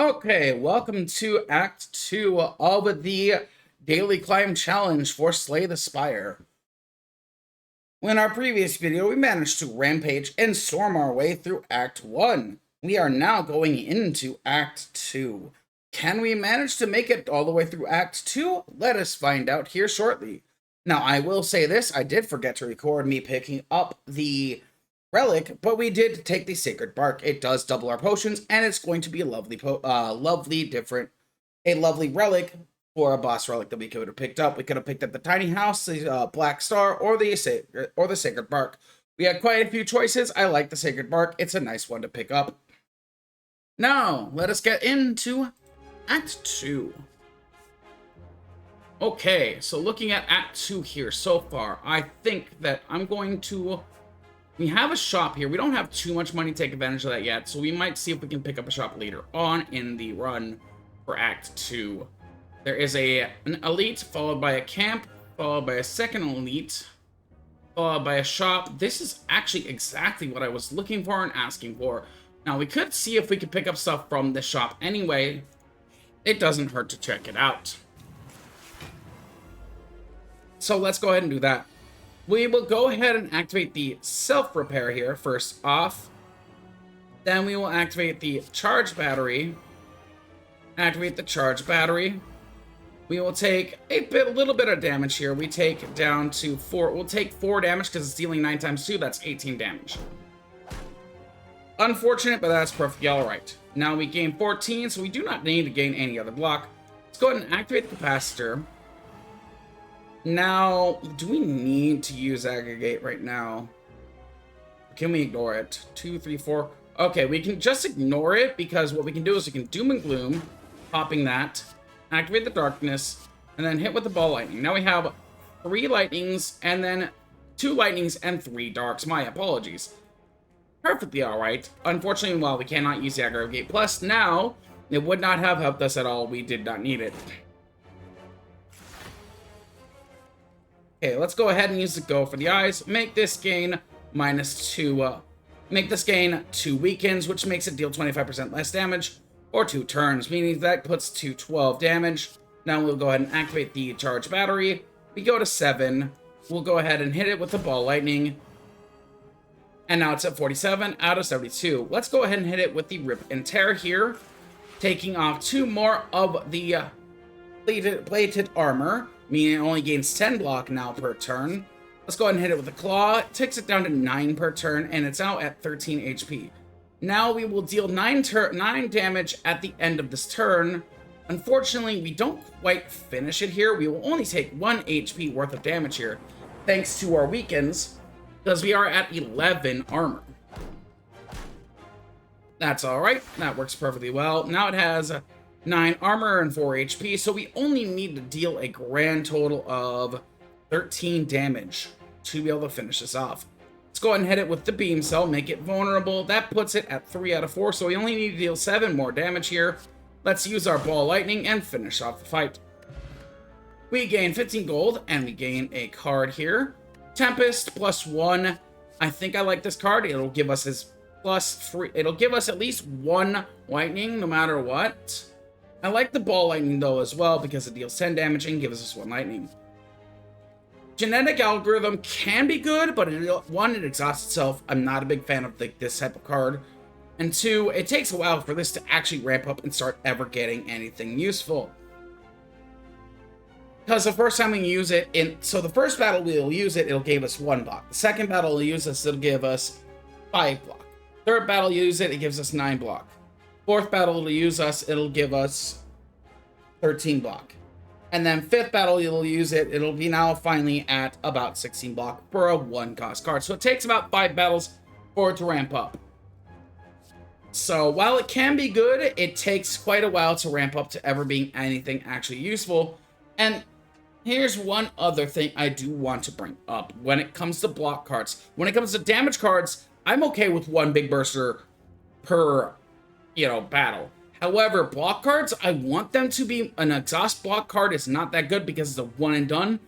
Okay, welcome to Act 2 of the Daily Climb Challenge for Slay the Spire. In our previous video, we managed to rampage and storm our way through Act 1. We are now going into Act 2. Can we manage to make it all the way through Act 2? Let us find out here shortly. Now, I will say this, I did forget to record me picking up the relic, but we did take the sacred bark. It does double our potions, and it's going to be a lovely relic for a boss relic that we could have picked up. We could have picked up the tiny house, the black star, or the sacred bark. We had quite a few choices. I like the sacred bark. It's a nice one to pick up. Now, let us get into Act 2. Okay, so looking at Act 2 here so far, I think that I'm going to... We have a shop here. We don't have too much money to take advantage of that yet, so we might see if we can pick up a shop later on in the run for Act 2. There is an elite, followed by a camp, followed by a second elite, followed by a shop. This is actually exactly what I was looking for and asking for. Now, we could see if we could pick up stuff from the shop anyway. It doesn't hurt to check it out. So let's go ahead and do that. We will go ahead and activate the self-repair here first off. Then we will activate the charge battery. Activate the charge battery. We will take a little bit of damage here. We take down to 4. We'll take 4 damage because it's dealing 9 times 2. That's 18 damage. Unfortunate, but that's perfectly alright. Now we gain 14, so we do not need to gain any other block. Let's go ahead and activate the capacitor. Now, do we need to use aggregate right now? Can we ignore it? 2, 3, 4. Okay, we can just ignore it because what we can do is we can doom and gloom, popping that, activate the darkness, and then hit with the ball lightning. Now we have 3 lightnings, and then 2 lightnings and 3 darks. My apologies. Perfectly alright. Unfortunately, while we cannot use the aggregate plus now, it would not have helped us at all. We did not need it. Okay, let's go ahead and use the go for the eyes. Make this gain -2. Make this gain 2 weakens, which makes it deal 25% less damage or 2 turns, meaning that puts to 12 damage. Now we'll go ahead and activate the charge battery. We go to 7. We'll go ahead and hit it with the ball lightning. And now it's at 47 out of 72. Let's go ahead and hit it with the rip and tear here, taking off 2 more of the plated armor, meaning it only gains 10 block now per turn. Let's go ahead and hit it with a claw. It takes it down to 9 per turn, and it's out at 13 HP. Now we will deal 9 damage at the end of this turn. Unfortunately, we don't quite finish it here. We will only take 1 HP worth of damage here, thanks to our weakens, because we are at 11 armor. That's alright. That works perfectly well. Now it has 9 armor and 4 HP, so we only need to deal a grand total of 13 damage to be able to finish this off. Let's go ahead and hit it with the beam cell, make it vulnerable. That puts it at 3 out of 4, so we only need to deal 7 more damage here. Let's use our ball lightning and finish off the fight. We gain 15 gold, and we gain a card here. Tempest +1. I think I like this card. It'll give us it'll give us at least 1 lightning no matter what. I like the ball lightning though as well because it deals 10 damage and gives us 1 lightning. Genetic algorithm can be good, but it exhausts itself. I'm not a big fan of this type of card. And 2, it takes a while for this to actually ramp up and start ever getting anything useful. Because the first time we use it, the first battle we'll use it, it'll give us 1 block. The second battle we'll use this, it'll give us 5 block. Third battle use it gives us 9 block. Fourth battle it'll use us, it'll give us 13 block. And then 5th battle you'll use it, it'll be now finally at about 16 block for a 1-cost card. So it takes about 5 battles for it to ramp up. So while it can be good, it takes quite a while to ramp up to ever being anything actually useful. And here's one other thing I do want to bring up when it comes to block cards. When it comes to damage cards, I'm okay with 1 big burster per battle. However, block cards, I want them to be an exhaust block card is not that good because it's a 1 and done,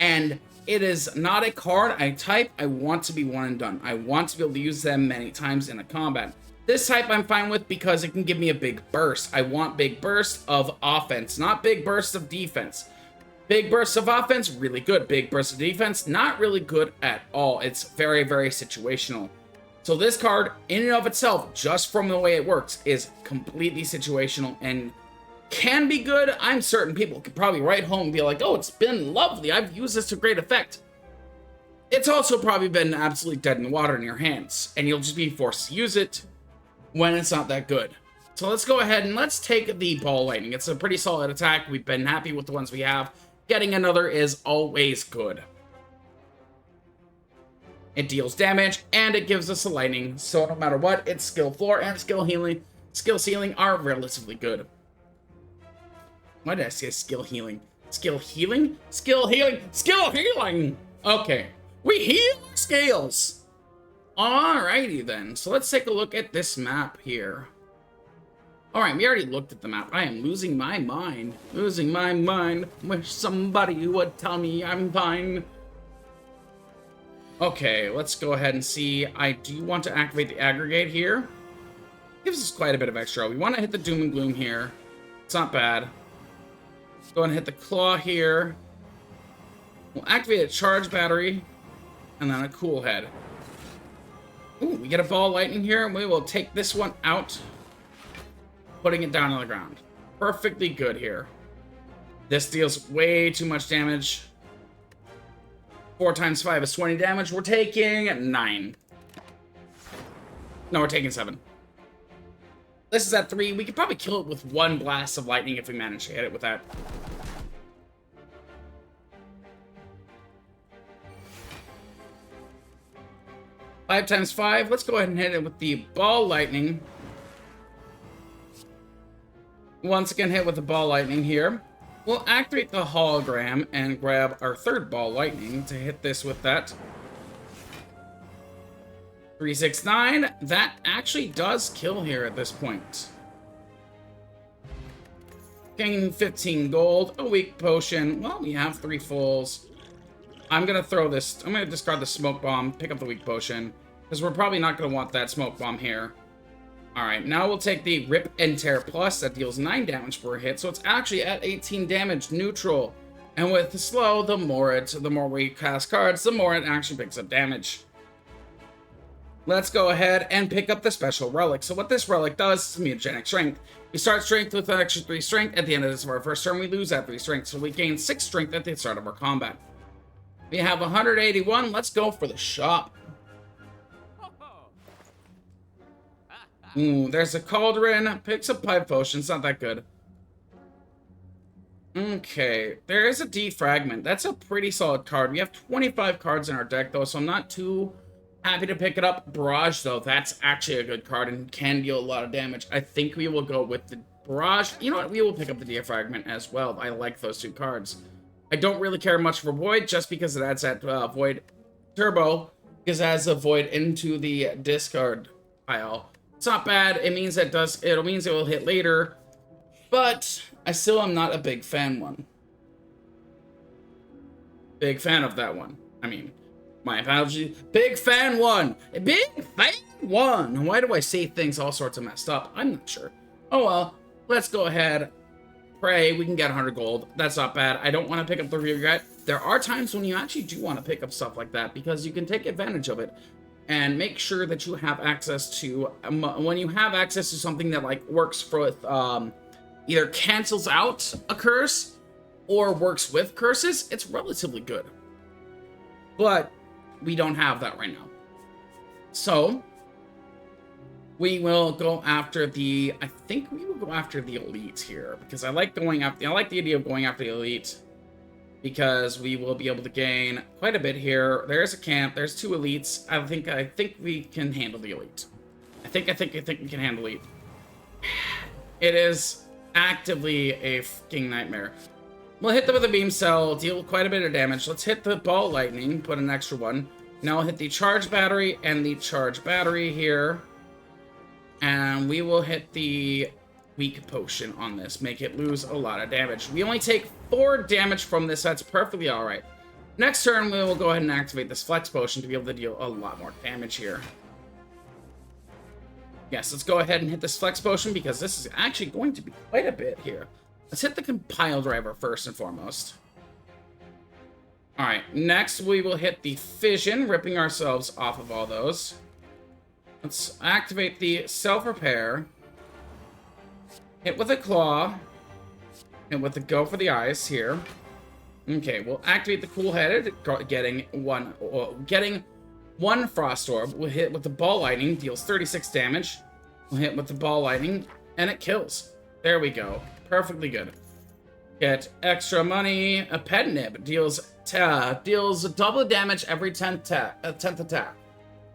and it is not a card I want to be 1 and done. I want to be able to use them many times in a combat. This type I'm fine with because it can give me a big burst. I want big bursts of offense, not big bursts of defense. Big bursts of offense, really good. Big bursts of defense, not really good at all. It's very, very situational. So this card, in and of itself, just from the way it works, is completely situational and can be good. I'm certain people could probably write home and be like, oh, it's been lovely. I've used this to great effect. It's also probably been absolutely dead in the water in your hands, and you'll just be forced to use it when it's not that good. So let's go ahead and let's take the Ball Lightning. It's a pretty solid attack. We've been happy with the ones we have. Getting another is always good. It deals damage, and it gives us a lightning, so no matter what, its skill floor and skill ceiling are relatively good. Why did I say skill healing? Skill healing? Skill healing! Skill healing! Okay, we heal scales! Alrighty then, so let's take a look at this map here. Alright, we already looked at the map. I am losing my mind. Losing my mind. Wish somebody would tell me I'm fine. Okay, let's go ahead and see. I do want to activate the aggregate here. Gives us quite a bit of extra. We want to hit the Doom and Gloom here. It's not bad. Let's go ahead and hit the Claw here. We'll activate a Charge Battery. And then a Cool Head. Ooh, we get a Ball Lightning here. And we will take this one out. Putting it down on the ground. Perfectly good here. This deals way too much damage. 4 times 5 is 20 damage. We're taking 9. No, we're taking 7. This is at 3. We could probably kill it with 1 blast of lightning if we manage to hit it with that. Five times 5. Let's go ahead and hit it with the Ball Lightning. Once again, hit with the Ball Lightning here. We'll activate the hologram and grab our 3rd Ball Lightning to hit this with that. 3, 6, 9. That actually does kill here at this point. Gain 15 gold, a weak potion. Well, we have 3 fulls. I'm going to throw this. I'm going to discard the smoke bomb, pick up the weak potion, because we're probably not going to want that smoke bomb here. Alright, now we'll take the Rip and Tear Plus. That deals 9 damage per hit, so it's actually at 18 damage neutral. And with the slow, the more we cast cards, the more it actually picks up damage. Let's go ahead and pick up the Special Relic. So what this relic does is mutagenic strength. We start strength with an extra 3 strength. At the end of our first turn, we lose that 3 strength, so we gain 6 strength at the start of our combat. We have 181. Let's go for the shop. Ooh, there's a Cauldron. Picks up 5 potions. Not that good. Okay. There is a Defragment. That's a pretty solid card. We have 25 cards in our deck, though, so I'm not too happy to pick it up. Barrage, though, that's actually a good card and can deal a lot of damage. I think we will go with the Barrage. You know what? We will pick up the Defragment as well. I like those 2 cards. I don't really care much for Void, just because it adds that Void Turbo, because it adds a Void into the discard pile. It's not bad. It means it will hit later, but I still am not a big fan one. Big fan of that one. I mean, my apologies. Big fan one. Big fan one. Why do I say things all sorts of messed up? I'm not sure. Oh well. Let's go ahead. Pray we can get 100 gold. That's not bad. I don't want to pick up the regret. There are times when you actually do want to pick up stuff like that because you can take advantage of it. And make sure that you have access to, when you have access to something that like works with, either cancels out a curse or works with curses, it's relatively good. But we don't have that right now. So we will go after the, I think we will go after the elite here because I like the idea of going after the elite. Because we will be able to gain quite a bit here. There's a camp. There's 2 elites. I think we can handle the elite. I think we can handle elite. It is actively a fucking nightmare. We'll hit them with a beam cell, deal quite a bit of damage. Let's hit the Ball Lightning, put an extra 1. Now we'll hit the Charge Battery and the Charge Battery here. And we will hit the Weak Potion on this, make it lose a lot of damage. We only take 4 damage from this, that's perfectly alright. Next turn, we will go ahead and activate this Flex Potion to be able to deal a lot more damage here. Yes, let's go ahead and hit this flex potion because this is actually going to be quite a bit here. Let's hit the compile driver first and foremost. All right, next we will hit the fission, ripping ourselves off of all those. Let's activate the self-repair. Hit with a claw. Hit with the go for the eyes here. Okay, we'll activate the cool-headed, getting one frost orb. We'll hit with the ball lightning, deals 36 damage. We'll hit with the ball lightning, and it kills. There we go. Perfectly good. Get extra money. A pet nib deals double damage every 10th attack.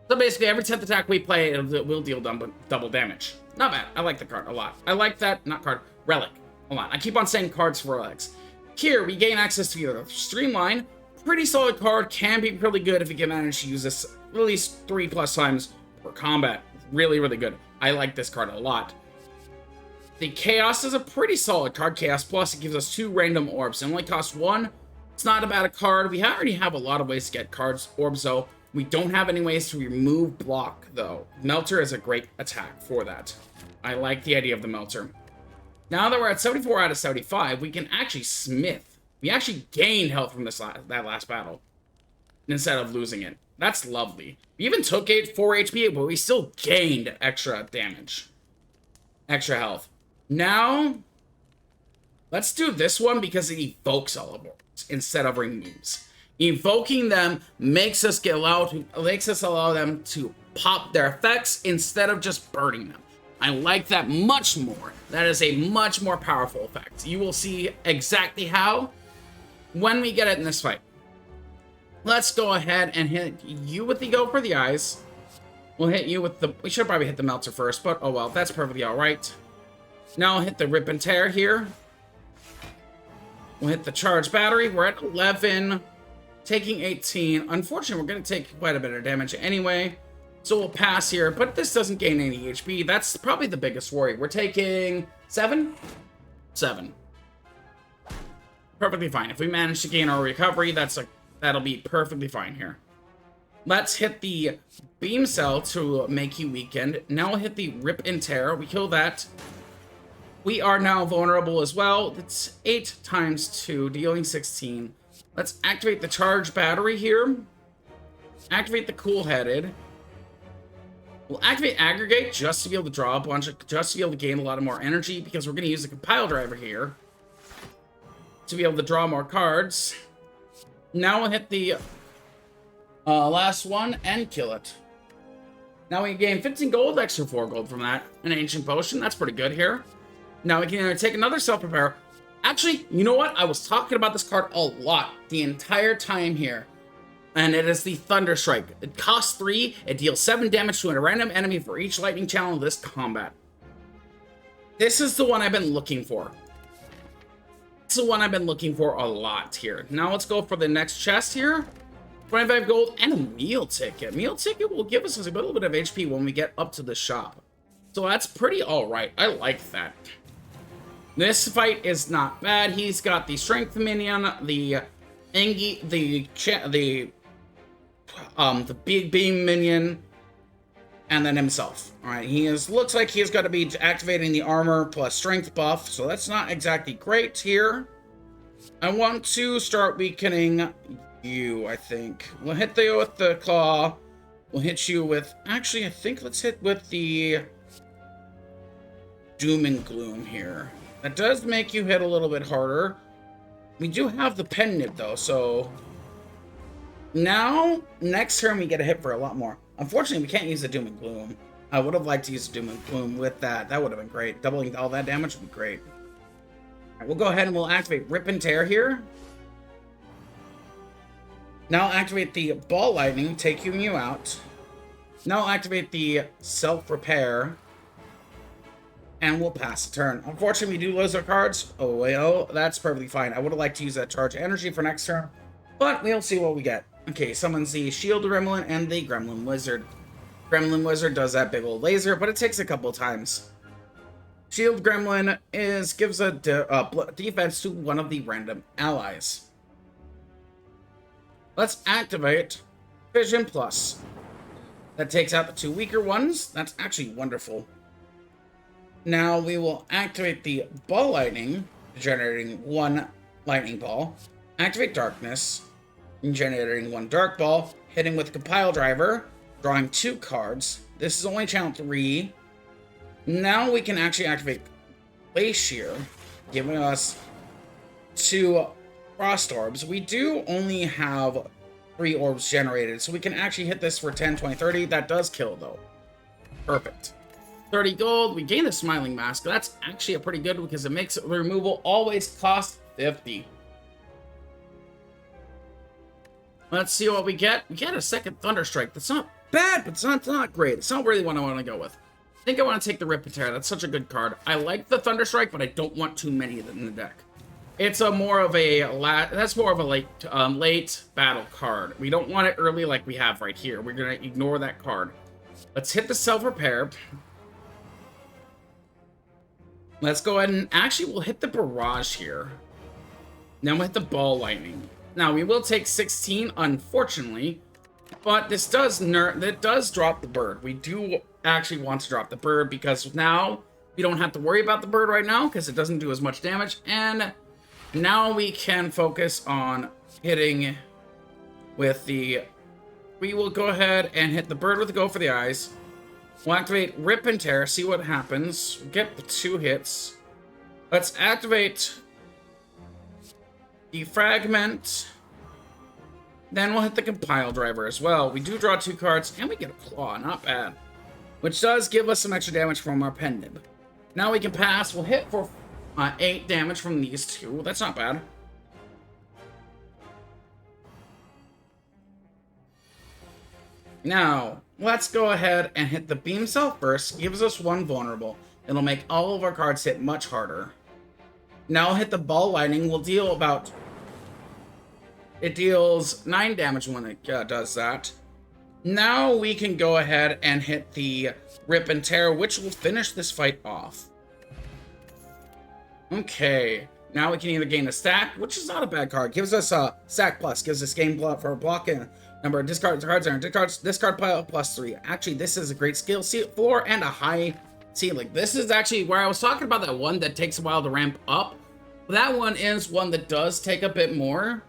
So basically, every 10th attack we play, it will deal double damage. Not bad. I like the card a lot. I like that, not card, relic. Hold on, I keep on saying cards for relics. Here, we gain access to the streamline. Pretty solid card, can be really good if you can manage to use this at least 3+ times per combat. Really, really good. I like this card a lot. The Chaos is a pretty solid card. Chaos Plus, it gives us 2 random orbs. It only costs 1. It's not a bad card. We already have a lot of ways to get cards, orbs though. We don't have any ways to remove block though. Melter is a great attack for that. I like the idea of the Melter. Now that we're at 74 out of 75, we can actually smith. We actually gained health from that last battle instead of losing it. That's lovely. We even took 4 HP, but we still gained extra damage. Extra health. Now, let's do this one because it evokes all of us instead of removes. Evoking them makes us allow them to pop their effects instead of just burning them. I like that much more. That is a much more powerful effect. You will see exactly how when we get it in this fight. Let's go ahead and hit you with the go for the eyes. We'll hit you with the... We should probably hit the Melter first, but oh well, that's perfectly alright. Now I'll hit the Rip and Tear here. We'll hit the Charge Battery. We're at 11, taking 18. Unfortunately, we're going to take quite a bit of damage anyway. So we'll pass here, but this doesn't gain any HP. That's probably the biggest worry. We're taking 7? 7. Perfectly fine. If we manage to gain our recovery, that'll be perfectly fine here. Let's hit the Beam Cell to make you weakened. Now we'll hit the Rip and Tear. We kill that. We are now vulnerable as well. It's 8 times 2, dealing 16. Let's activate the Charge Battery here. Activate the Cool-Headed. We'll activate Aggregate just to be able to draw a bunch of, just to be able to gain a lot of more energy because we're going to use the Compile Driver here to be able to draw more cards. Now we'll hit the last one and kill it. Now we gain 15 gold, extra 4 gold from that. An Ancient Potion, that's pretty good here. Now we can take another Self-Repair. Actually, you know what? I was talking about this card a lot the entire time here. And it is the Thunder Strike. It costs 3. It deals 7 damage to a random enemy for each lightning channel in this combat. This is the one I've been looking for. This is the one I've been looking for a lot here. Now let's go for the next chest here. 25 gold and a meal ticket. Meal ticket will give us a little bit of HP when we get up to the shop. So that's pretty alright. I like that. This fight is not bad. He's got the Strength Minion, the Big Beam Minion, and then himself. Alright, looks like he's got to be activating the Armor plus Strength buff, so that's not exactly great here. I want to start weakening you, I think. We'll hit you with the Claw. We'll hit you with... Actually, I think let's hit with the Doom and Gloom here. That does make you hit a little bit harder. We do have the Pen Nib, though, so... Now, next turn, we get a hit for a lot more. Unfortunately, we can't use the Doom and Gloom. I would have liked to use the Doom and Gloom with that. That would have been great. Doubling all that damage would be great. All right, we'll go ahead and we'll activate Rip and Tear here. Now activate the Ball Lightning, taking you out. Now activate the Self-Repair. And we'll pass the turn. Unfortunately, we do lose our cards. Oh, well, that's perfectly fine. I would have liked to use that Charge Energy for next turn. But we'll see what we get. Okay, summons the Shield Gremlin and the Gremlin Wizard. Gremlin Wizard does that big old laser, but it takes a couple times. Shield Gremlin gives a defense to one of the random allies. Let's activate Vision Plus. That takes out the 2 weaker ones. That's actually wonderful. Now we will activate the ball lightning, generating 1 lightning ball. Activate darkness, generating 1 dark ball. Hitting with compile driver, drawing 2 cards. This is only channel 3. Now we can actually activate Glacier, giving us 2 frost orbs. We do only have 3 orbs generated, so we can actually hit this for 10, 20, 30. That does kill, though. Perfect. 30 gold. We gain the Smiling Mask. That's actually a pretty good one because it makes the removal always cost 50. Let's see what we get. We get a second Thunderstrike. That's not bad, but it's not great. It's not really what I want to go with. I think I want to take the Rip and Tear. That's such a good card. I like the Thunderstrike, but I don't want too many in the deck. It's a more of a late battle card. We don't want it early like we have right here. We're gonna ignore that card. Let's hit the self-repair. Let's go ahead and actually we'll hit the barrage here. Then we'll hit the ball lightning. Now we will take 16, unfortunately, but this does drop the bird. We do actually want to drop the bird because now we don't have to worry about the bird right now because it doesn't do as much damage, and now we can focus on hitting with the... We will go ahead and hit the bird with the Go for the Eyes. We'll activate Rip and Tear, see what happens. Get the 2 hits. Let's activate Defragment. Then we'll hit the Compile driver as well. We do draw 2 cards, and we get a Claw, not bad. Which does give us some extra damage from our pen nib. Now we can pass. We'll hit for 8 damage from these 2. That's not bad. Now, let's go ahead and hit the Beam Self Burst. Gives us 1 vulnerable. It'll make all of our cards hit much harder. Now I'll hit the Ball Lightning. We'll deal about... It deals 9 damage when it does that. Now we can go ahead and hit the Rip and Tear, which will finish this fight off. Okay, now we can either gain a stack, which is not a bad card. Gives us a stack plus, gives us game block for blocking number of discards and discard pile plus 3. Actually, this is a great skill floor and a high ceiling. This is actually where I was talking about that one that takes a while to ramp up. That one is one that does take a bit more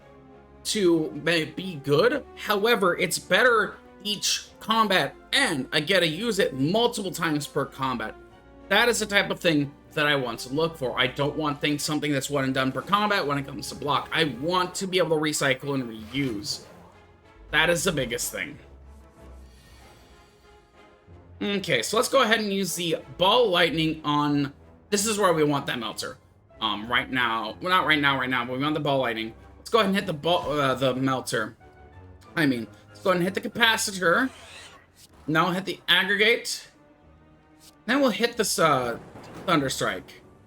to be good. However, it's better each combat, and I get to use it multiple times per combat. That is the type of thing that I want to look for. I don't want something that's one and done per combat when it comes to block. I want to be able to recycle and reuse. That is the biggest thing. Okay, so let's go ahead and use the Ball Lightning on... This is where we want that Melter. Right now. Well, not right now, but we want the Ball Lightning. Let's go ahead and hit the Melter. Let's go ahead and hit the Capacitor. Now we'll hit the Aggregate. Then we'll hit this Thunderstrike.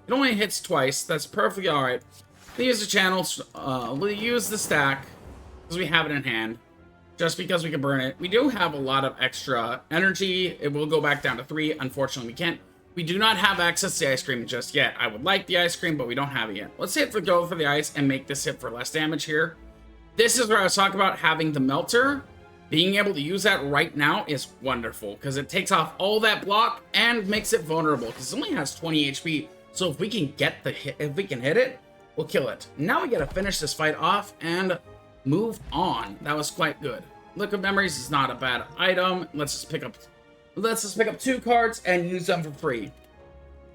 It only hits twice. That's perfectly alright. We'll use the channels. We'll use the stack because we have it in hand. Just because we can burn it. We do have a lot of extra energy. It will go back down to 3. Unfortunately, we can't. We do not have access to the Ice Cream just yet. I would like the Ice Cream, but we don't have it yet. Let's hit for Go for the Ice and make this hit for less damage here. This is where I was talking about having the Melter. Being able to use that right now is wonderful because it takes off all that block and makes it vulnerable because it only has 20 HP. So if we can get the hit, if we can hit it, we'll kill it. Now we gotta finish this fight off and move on. That was quite good. Liquid Memories is not a bad item. Let's just pick up 2 cards and use them for free.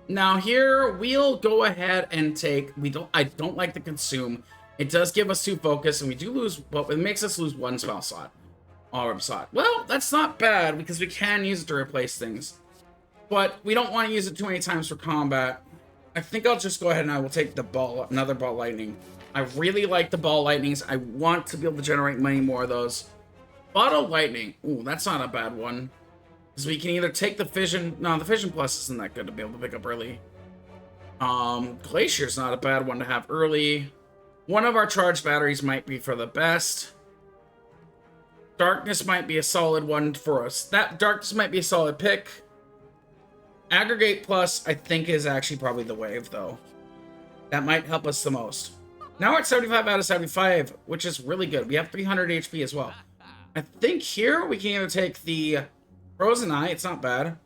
Now here we'll go ahead and take. I don't like the Consume. It does give us 2 focus, and we do lose. But it makes us lose 1 spell slot. Orb slot. Well, that's not bad because we can use it to replace things, but we don't want to use it too many times for combat. I think I'll just go ahead and I will take the another Ball Lightning. I really like the Ball Lightnings. I want to be able to generate many more of those. Bottle Lightning. Ooh, that's not a bad one. Because we can either take the Fission. No, the Fission Plus isn't that good to be able to pick up early. Glacier's not a bad one to have early. One of our charged batteries might be for the best. Darkness might be a solid one for us. Darkness might be a solid pick. Aggregate Plus, I think, is actually probably the wave, though. That might help us the most. Now we're at 75 out of 75, which is really good. We have 300 HP as well. I think here we can either take the Frozen Eye, it's not bad.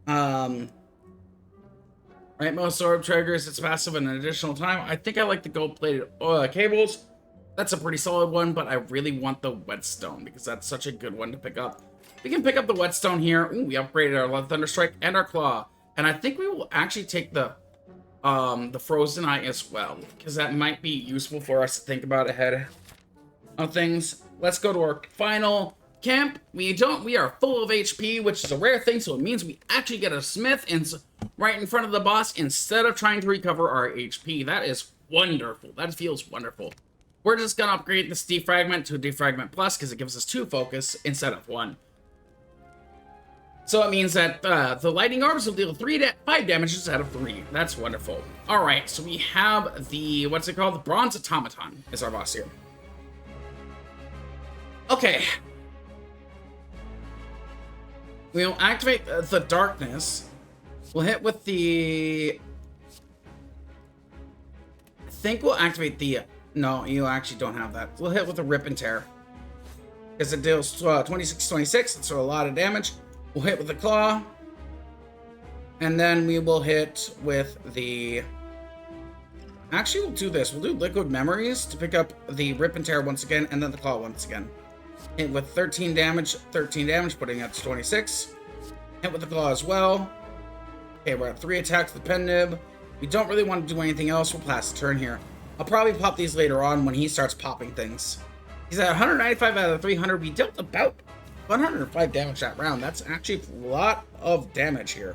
Right, most orb triggers its passive an additional time. I think I like the gold-plated cables. That's a pretty solid one, but I really want the whetstone because that's such a good one to pick up. We can pick up the whetstone here. Ooh, we upgraded our Thunder Strike and our claw, and I think we will actually take the Frozen Eye as well because that might be useful for us to think about ahead of things. Let's go to our final camp. We are full of HP, which is a rare thing, so it means we actually get a smith right in front of the boss instead of trying to recover our HP. That is wonderful. That feels wonderful. We're just gonna upgrade this defragment to a defragment plus because it gives us 2 focus instead of 1. So it means that the lightning orbs will deal 5 damage instead of 3. That's wonderful. All right, so we have the, what's it called? The Bronze Automaton is our boss here. Okay. We'll activate the darkness. We'll hit with the... I think we'll activate the... No, you actually don't have that. We'll hit with the Rip and Tear. Because it deals 26, so a lot of damage. We'll hit with the Claw. And then we will hit with the... Actually, we'll do this. We'll do Liquid Memories to pick up the Rip and Tear once again, and then the Claw once again. Hit with 13 damage, putting that to 26. Hit with the Claw as well. Okay, we're at 3 attacks with the Pen Nib. We don't really want to do anything else. We'll pass the turn here. I'll probably pop these later on when he starts popping things. He's at 195 out of 300. We dealt about 105 damage that round. That's actually a lot of damage here.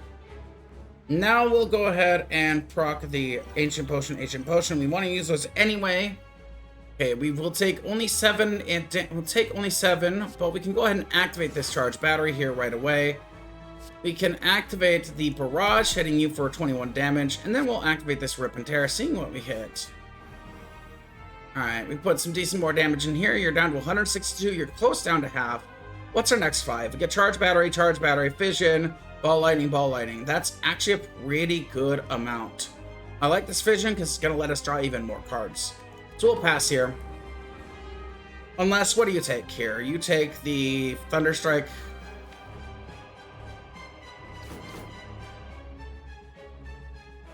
Now we'll go ahead and proc the Ancient Potion. We want to use those anyway. Okay, we will take only 7. We'll take only 7, but we can go ahead and activate this charge battery here right away. We can activate the barrage, hitting you for 21 damage, and then we'll activate this Rip and Tear, seeing what we hit. Alright, we put some decent more damage in here. You're down to 162. You're close down to half. What's our next 5? We get Charge Battery, Fission, Ball Lightning. That's actually a pretty good amount. I like this Fission because it's going to let us draw even more cards. So we'll pass here. Unless, what do you take here? You take the Thunder Strike.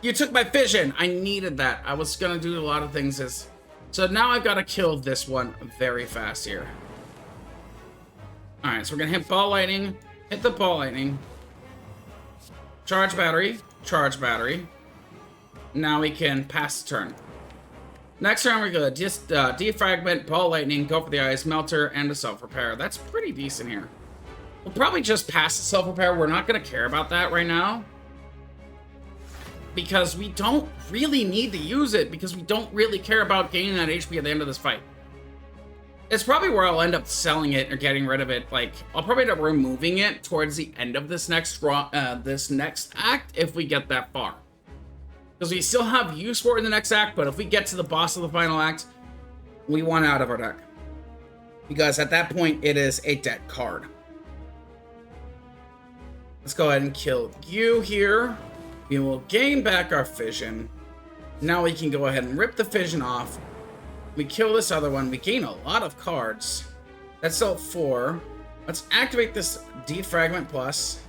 You took my Fission! I needed that. I was going to do a lot of things as... So now I've got to kill this one very fast here. Alright, so we're going to hit Ball Lightning. Hit the Ball Lightning. Charge Battery. Now we can pass the turn. Next round we're going to just defragment, Ball Lightning, go for the Eyes, Melter, and a Self-Repair. That's pretty decent here. We'll probably just pass the Self-Repair. We're not going to care about that right now. Because we don't really need to use it, because we don't really care about gaining that HP at the end of this fight. It's probably where I'll end up selling it or getting rid of it. Like, I'll probably end up removing it towards the end of this next act if we get that far. Because we still have use for it in the next act, but if we get to the boss of the final act, we want out of our deck. Because at that point, it is a dead card. Let's go ahead and kill you here. We will gain back our Fission. Now we can go ahead and rip the Fission off. We kill this other one. We gain a lot of cards. That's still 4. Let's activate this Defragment Plus.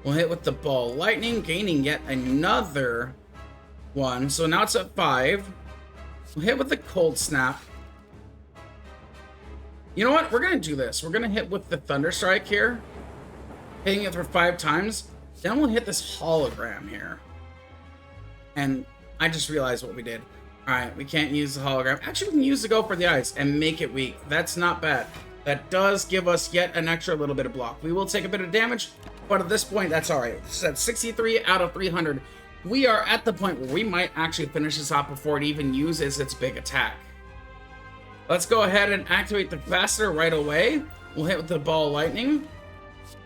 We'll hit with the Ball Lightning, gaining yet another one. So now it's at 5. We'll hit with the Cold Snap. You know what? We're going to do this. We're going to hit with the Thunder Strike here. Hitting it for 5 times. Then we'll hit this hologram here. And I just realized what we did. Alright, we can't use the hologram. Actually, we can use the Go for the Eyes and make it weak. That's not bad. That does give us yet an extra little bit of block. We will take a bit of damage, but at this point, that's alright. It's at 63 out of 300. We are at the point where we might actually finish this off before it even uses its big attack. Let's go ahead and activate the capacitor right away. We'll hit with the Ball Lightning.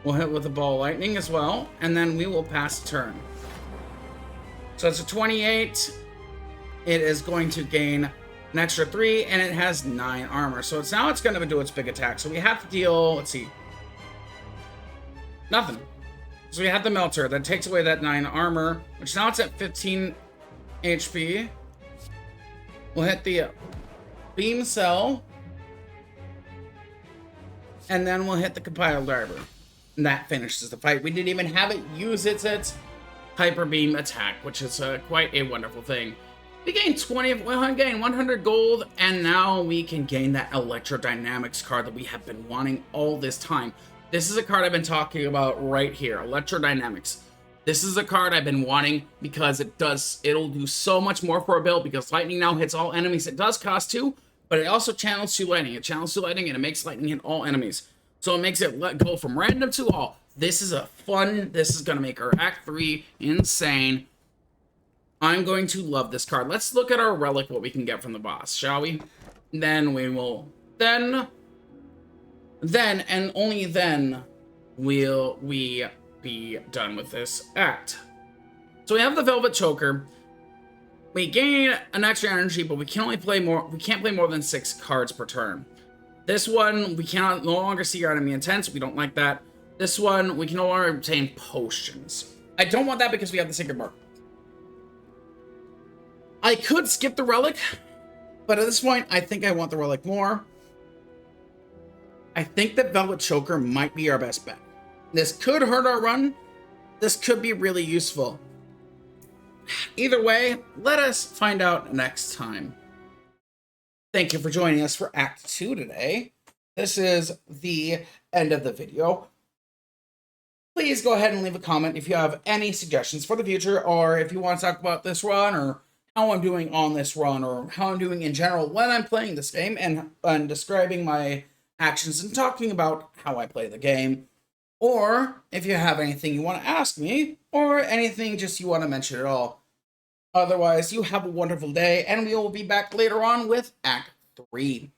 We'll hit with the Ball Lightning as well, and then we will pass turn. So it's a 28. It is going to gain an extra 3, and it has 9 armor. So now it's going to do its big attack. So we have to deal, let's see, nothing. So we have the Melter. That takes away that 9 armor, which now it's at 15 HP. We'll hit the Beam Cell. And then we'll hit the Compile Driver. that finishes the fight. We didn't even have it use its hyper beam attack, which is quite a wonderful thing. We gained 100 gold, and now we can gain that Electrodynamics card that we have been wanting all this time. This is a card I've been talking about right here, Electrodynamics. This is a card I've been wanting because it'll do so much more for a build, because lightning now hits all enemies. It does cost 2, but it also channels 2 lightning. It channels 2 lightning, and it makes lightning hit all enemies. So it makes it go from random to all. This is this is going to make our Act 3 insane. I'm going to love this card. Let's look at our relic, what we can get from the boss, shall we? Then we will, then and only then will we be done with this act. So we have the Velvet Choker. We gain an extra energy, but we can only play more. We can't play more than 6 cards per turn. This one, we cannot no longer see our enemy intents. We don't like that. This one, we can no longer obtain potions. I don't want that because we have the Sacred Mark. I could skip the relic, but at this point, I think I want the relic more. I think that Velvet Choker might be our best bet. This could hurt our run. This could be really useful. Either way, let us find out next time. Thank you for joining us for Act 2 today. This is the end of the video. Please go ahead and leave a comment if you have any suggestions for the future, or if you want to talk about this run, or how I'm doing on this run, or how I'm doing in general when I'm playing this game, and describing my actions and talking about how I play the game. Or if you have anything you want to ask me, or anything just you want to mention at all. Otherwise, you have a wonderful day, and we will be back later on with Act 3.